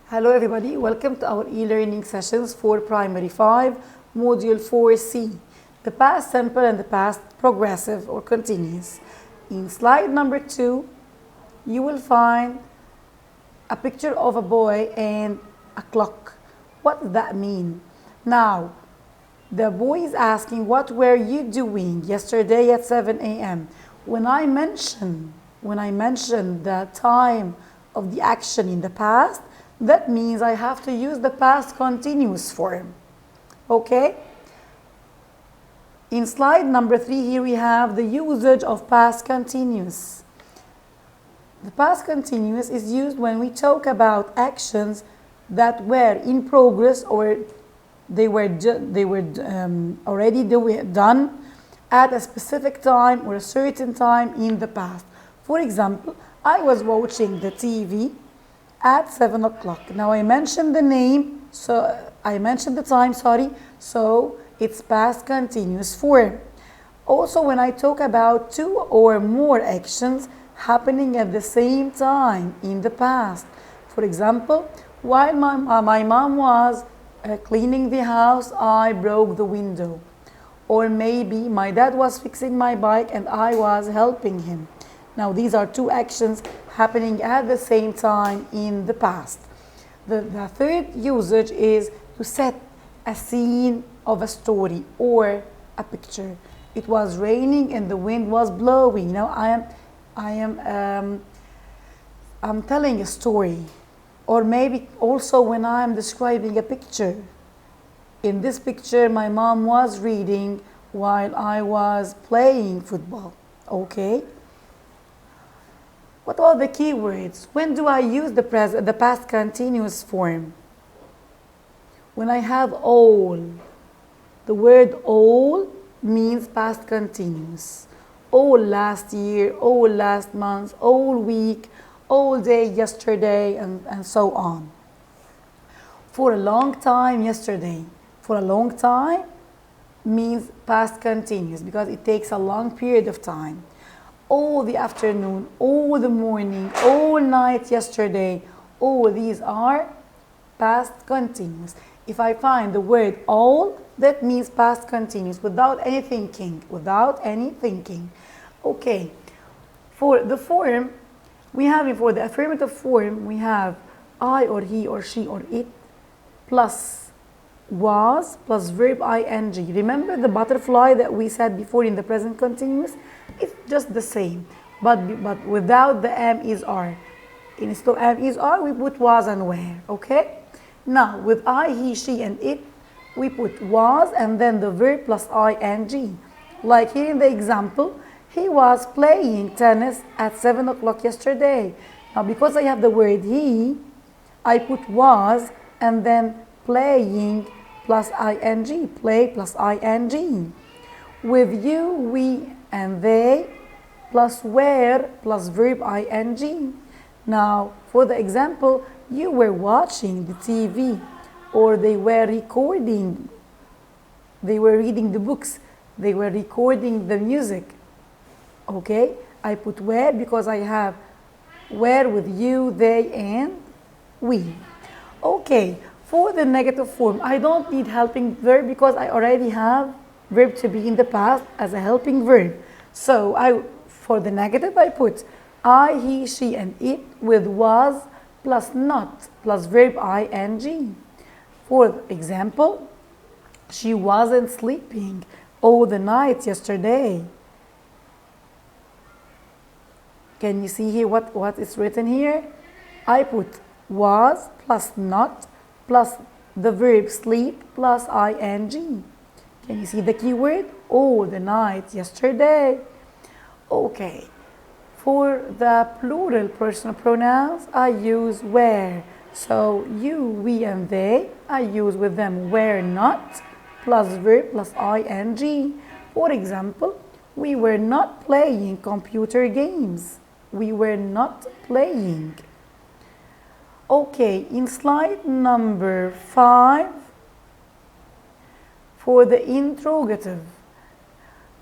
Hello everybody, welcome to our e-learning sessions for Primary 5, Module 4C, the past simple and the past progressive or continuous. In slide number 2, you will find a picture of a boy and a clock. What does that mean? Now, the boy is asking, what were you doing yesterday at 7 a.m.? When I mention the time of the action in the past, that means I have to use the past continuous form. Okay? In slide number 3, here we have the usage of past continuous. The past continuous is used when we talk about actions that were in progress or they were already done at a specific time or a certain time in the past. For example, I was watching the TV at 7 o'clock. Now I mentioned the name, so I mentioned the time, so it's past continuous form. Also, when I talk about two or more actions happening at the same time in the past. For example, while my mom was cleaning the house, I broke the window. Or maybe my dad was fixing my bike and I was helping him. Now these are two actions happening at the same time in the past. The third usage is to set a scene of a story or a picture. It was raining and the wind was blowing. Now I'm telling a story. Or maybe also when I'm describing a picture. In this picture, my mom was reading while I was playing football. Okay? What are the keywords? When do I use the past continuous form? When I have all. The word all means past continuous. All last year, all last month, all week, all day yesterday, and so on. For a long time yesterday. For a long time means past continuous because it takes a long period of time. All the afternoon, all the morning, all night yesterday, all these are past continuous. If I find the word all, that means past continuous without any thinking, Okay, for the form, for the affirmative form, we have I or he or she or it plus was plus verb ing. Remember the butterfly that we said before in the present continuous? It's just the same, but without the am, is, are. Instead of am, is, are, we put was and were, okay? Now, with I, he, she, and it, we put was and then the verb plus ing. Like here in the example, he was playing tennis at 7 o'clock yesterday. Now, because I have the word he, I put was and then playing plus ing, play plus ing. With you, we, and they, plus were, plus verb ing. Now, for the example, you were watching the TV, or they were recording, they were reading the books, they were recording the music. Okay, I put were because I have were with you, they, and we. Okay, for the negative form, I don't need helping verb because I already have verb to be in the past as a helping verb. So for the negative, I put I, he, she, and it with was plus not plus verb ing. For example, she wasn't sleeping all the night yesterday. Can you see here what is written here? I put was plus not plus the verb sleep plus ing. Can you see the keyword? All the night yesterday. Okay. For the plural personal pronouns, I use were. So you, we, and they, I use with them were not plus verb plus ing. For example, we were not playing computer games. We were not playing. Okay, in slide number 5, for the interrogative.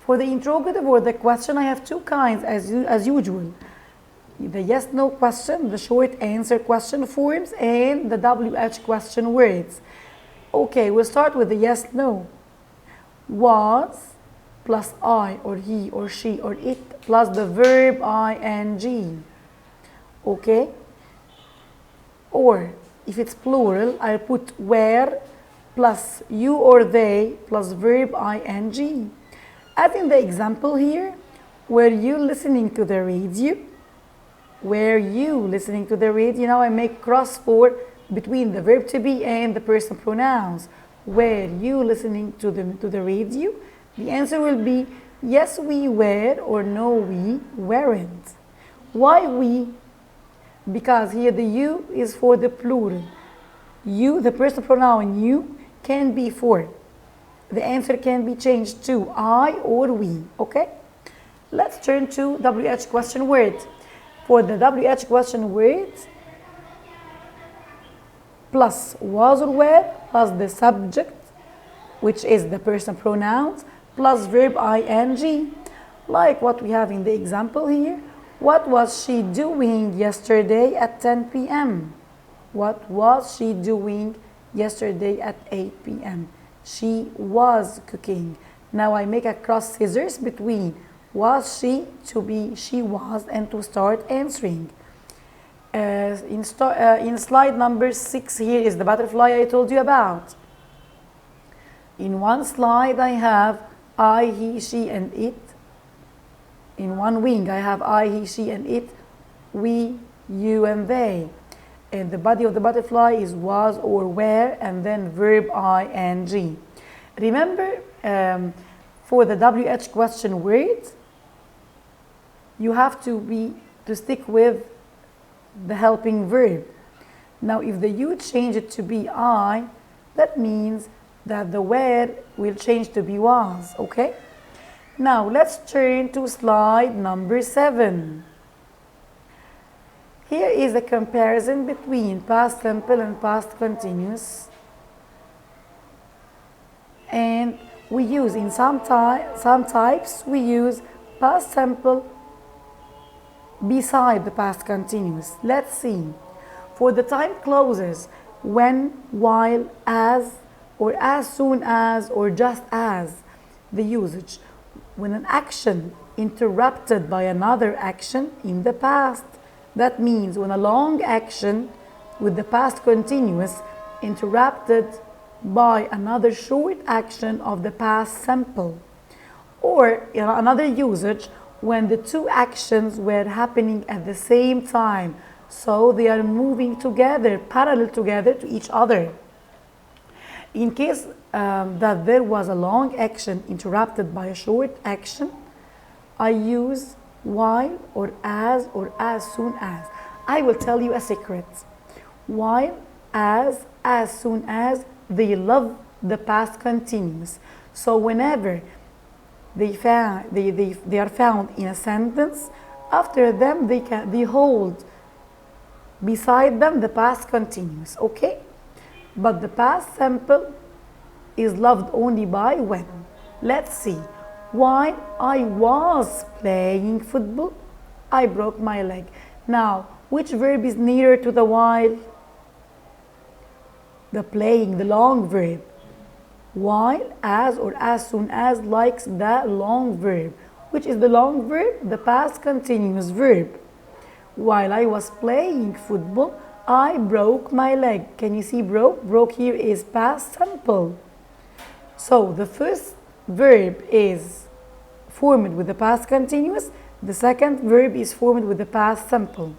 For the interrogative or the question, I have two kinds as usual. the yes no question, the short answer question forms, and the WH question words. Okay, we'll start with the yes no. Was plus I or he or she or it plus the verb ing. Okay? Or if it's plural, I'll put were plus you or they plus verb ing. As in the example here, were you listening to the radio? Were you listening to the radio? Now I make cross for between the verb to be and the personal pronouns. Were you listening to the radio? The answer will be yes we were or no we weren't. Why we? Because here the you is for the plural. You, the personal pronoun you, can be for. The answer can be changed to I or we, okay? Let's turn to WH question words. For the WH question words, plus was or were, plus the subject, which is the personal pronouns, plus verb ing, like what we have in the example here. What was she doing yesterday at 10 p.m.? What was she doing yesterday at 8 p.m.? She was cooking. Now I make a cross scissors between was she to be she was and to start answering. In slide number 6 here is the butterfly I told you about. In one slide I have I, he, she and it. In one wing I have I, he, she and it, we, you and they. And the body of the butterfly is was or were and then verb ing. Remember, for the WH question words, you have to stick with the helping verb. Now if the you change it to be I, that means that the were will change to be was, okay? Now let's turn to slide number 7. Here is a comparison between past simple and past continuous. And we use in some types we use past simple beside the past continuous. Let's see. For the time clauses, when, while, as, or as soon as, or just as, the usage. When an action interrupted by another action in the past. That means when a long action with the past continuous interrupted by another short action of the past simple. Or another usage, when the two actions were happening at the same time, so they are moving together, parallel together to each other. In case that there was a long action interrupted by a short action, I use while or as soon as. I will tell you a secret. While, as soon as, they love the past continuous. So whenever they are found in a sentence, after them they hold beside them the past continuous, okay? But the past simple is loved only by when. Let's see. While I was playing football, I broke my leg. Now, which verb is nearer to the while? The playing, the long verb. While, as, or as soon as likes the long verb. Which is the long verb? The past continuous verb. While I was playing football, I broke my leg. Can you see broke? Broke here is past simple. So the first verb is formed with the past continuous. The second verb is formed with the past simple.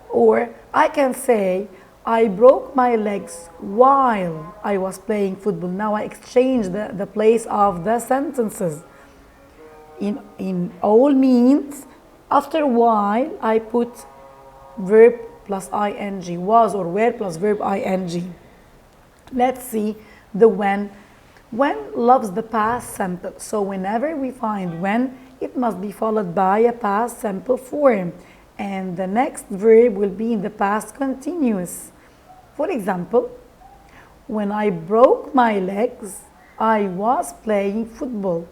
Or I can say, I broke my legs while I was playing football. Now I exchange the place of the sentences. In all means, after while, I put verb plus ing, was or were plus verb ing. Let's see the when. When loves the past simple. So whenever we find when, it must be followed by a past simple form. And the next verb will be in the past continuous. For example, when I broke my legs, I was playing football.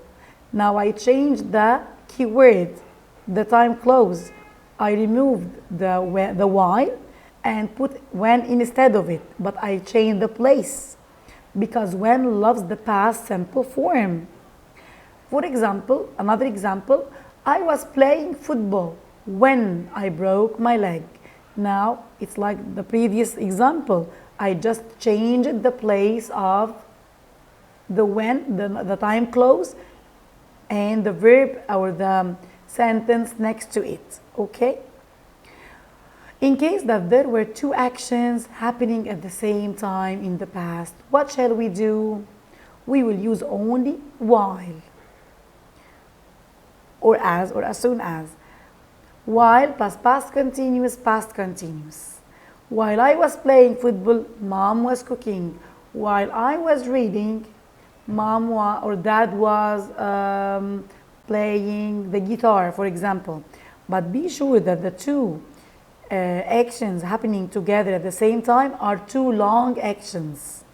Now I changed the keyword, the time clause. I removed the while and put when instead of it, but I changed the place because when loves the past simple form. For example, another example, I was playing football when I broke my leg. Now it's like the previous example. I just changed the place of the when, the time clause, and the verb or the sentence next to it. Okay? In case that there were two actions happening at the same time in the past, what shall we do? We will use only while or as soon as. While plus past continuous, past continuous. While I was playing football, mom was cooking. While I was reading, or dad was playing the guitar, for example. But be sure that the two actions happening together at the same time are two long actions.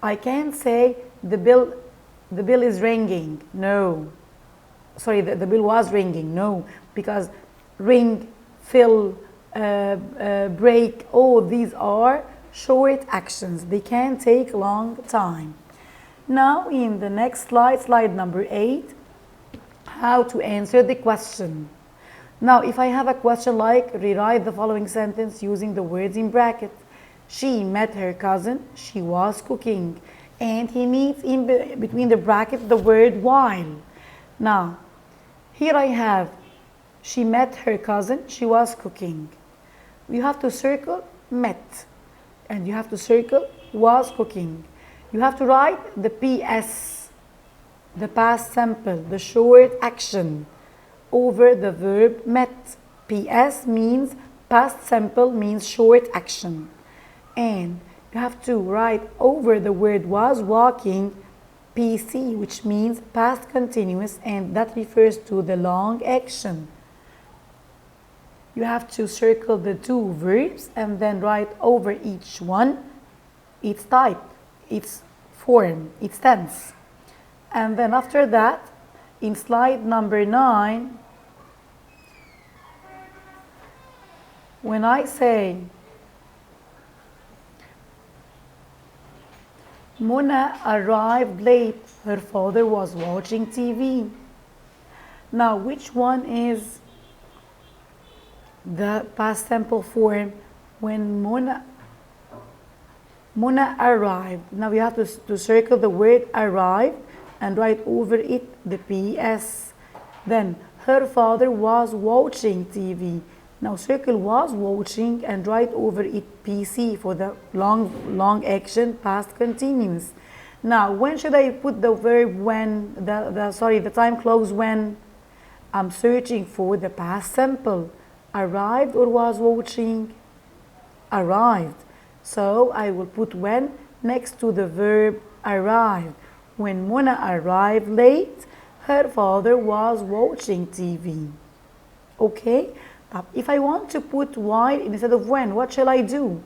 I can't say the bell is ringing. No. Sorry, the bell was ringing. No, because ring, fill, break, all these are short actions. They can take long time. Now in the next slide, slide number 8, how to answer the question. Now if I have a question like rewrite the following sentence using the words in bracket. She met her cousin, she was cooking, and he meets in between the bracket the word while. Now here I have she met her cousin, she was cooking. You have to circle met and you have to circle was cooking. You have to write the PS, the past simple, the short action over the verb met. PS means past simple, means short action. And you have to write over the word was walking PC, which means past continuous, and that refers to the long action. You have to circle the two verbs and then write over each one its type, its form, its tense. And then after that, in slide number 9, when I say Mona arrived late, her father was watching TV. Now which one is the past simple form when Mona arrived? Now we have to circle the word arrived and write over it the PS. Then her father was watching TV. Now circle was watching and write over it PC for the long action past continuous. Now when should I put the verb when, the time clause when? I'm searching for the past simple. Arrived or was watching? Arrived. So I will put when next to the verb arrived. When Mona arrived late, her father was watching TV. Okay? If I want to put while instead of when, what shall I do?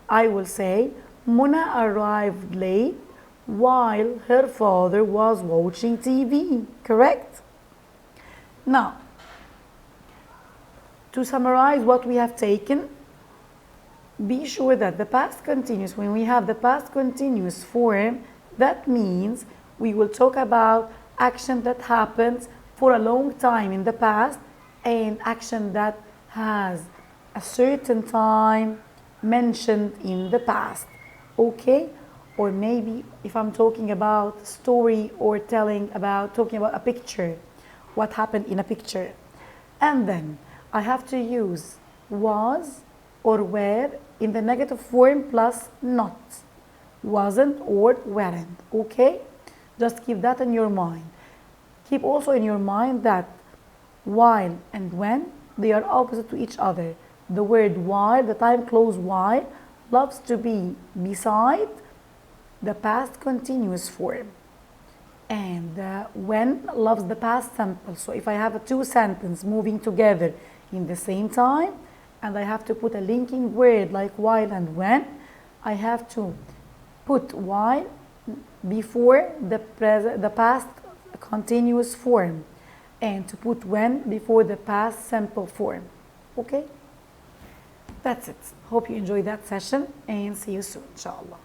I will say Mona arrived late while her father was watching TV. Correct? Now, to summarize what we have taken, be sure that the past continuous, when we have the past continuous form, that means we will talk about action that happens for a long time in the past and action that has a certain time mentioned in the past. Okay? Or maybe if I'm talking about story or talking about a picture, what happened in a picture. And then I have to use was or were in the negative form plus not. Wasn't or weren't. Okay? Just keep that in your mind. Keep also in your mind that while and when, they are opposite to each other. The word while, the time clause while, loves to be beside the past continuous form. And when loves the past simple. So if I have a two sentences moving together in the same time, and I have to put a linking word like while and when, I have to put while before the past continuous form. and to put when before the past simple form. Okay? That's it. Hope you enjoyed that session and see you soon, inshallah.